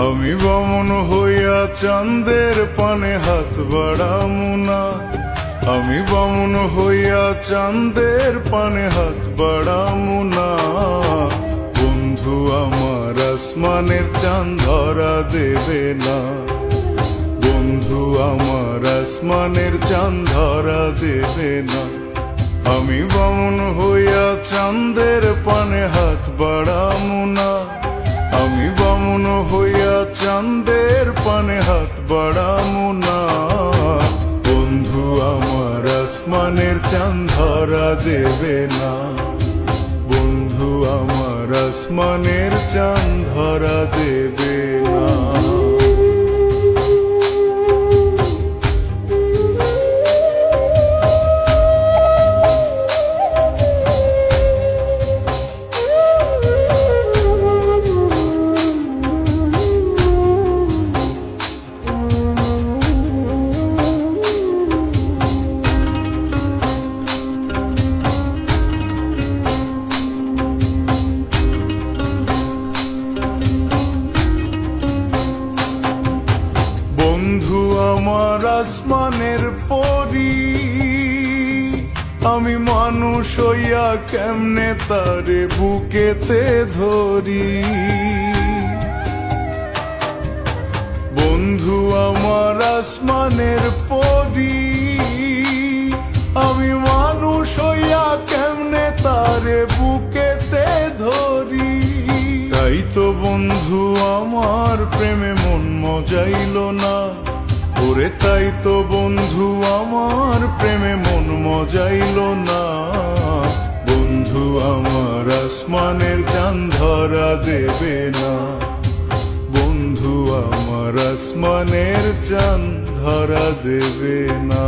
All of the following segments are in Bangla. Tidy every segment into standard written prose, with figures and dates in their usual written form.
আমি বামন হইয়া চাঁদের পানে হাত বাড়ামু না, আমি বামন হইয়া চাঁদের পানে হাত বাড়ামু না। বন্ধু আমার আসমানের চাঁদ ধরা দেবে না, বন্ধু আমার আসমানের চাঁদ ধরা দেবে না। আমি বামন হইয়া চাঁদের পানে হাত বাড়ামু না, আমি বামন হইয়া চাঁদের পানে হাত বাড়ামু না। বন্ধু আমার আসমানের চাঁদ ধরা দেবে না, বন্ধু আমার আসমানের চাঁদ ধরা দেবে না। বন্ধু আমার আসমানের পরি, আমি মানুষ হইয়া কেমনে তারে বুকেতে ধরি। বন্ধু আমার আসমানের পরি, আমি মানুষ হইয়া কেমনে তারে বুকেতে ধরি। তাই তো বন্ধু আমার প্রেমে মন মজাইল না, ওরে তাই তো বন্ধু আমার প্রেমে মন মজাইল না। বন্ধু আমার আসমানের চাঁদ ধরা দেবে না, বন্ধু আমার আসমানের চাঁদ ধরা দেবে না।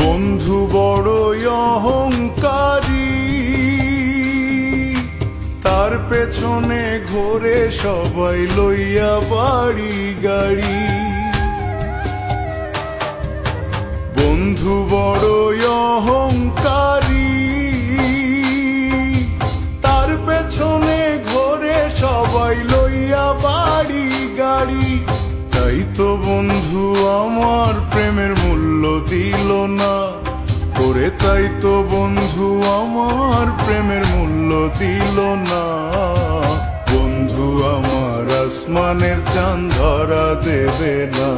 বন্ধু বড়ই অহংকারী, তার পেছনে ঘোরে সবাই লইয়া বাড়ি গাড়ি। বন্ধু বড়ই অহংকারী, তার পেছনে ঘোরে সবাই লইয়া বাড়ি গাড়ি। তাই তো বন্ধু আমার প্রেমের মূল্য দিল না, ওরে তাই তো বন্ধু আমার প্রেমের মূল্য দিল না। বন্ধু আমার আসমানের চাঁদ ধরা দেবে না,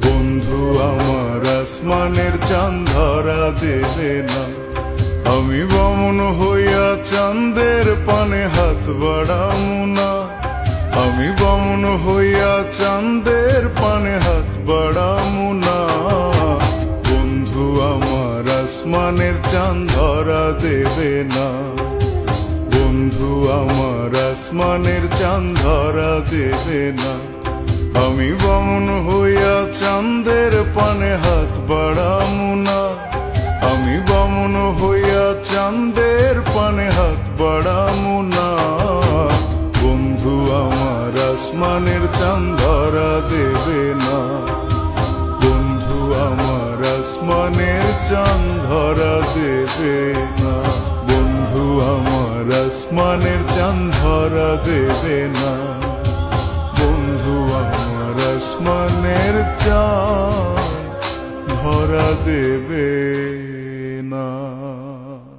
বন্ধু আমার আসমানের চাঁদ ধরা দেবে না। আমি বামন হইয়া চাঁদের পানে হাত বাড়ামু না, আমি বামন হইয়া চাঁদের পানে হাত বাড়ামু না। বন্ধু আমার আসমানের চাঁদ ধরা দেবে না, বন্ধু আমার আসমানের চাঁদ ধরা দেবে না। আমি বামন হইয়া চাঁদের পানে হাত বাড়ামু না, আমি বামন হইয়া চাঁদের পানে হাত বাড়ামু না। বন্ধু আমার আসমানের চাঁদ ধরা দেবে না, বন্ধু আমার আসমানের চাঁদ ধরা দেবে না, বন্ধু আমার আসমানের চাঁদ ধরা দেবে না।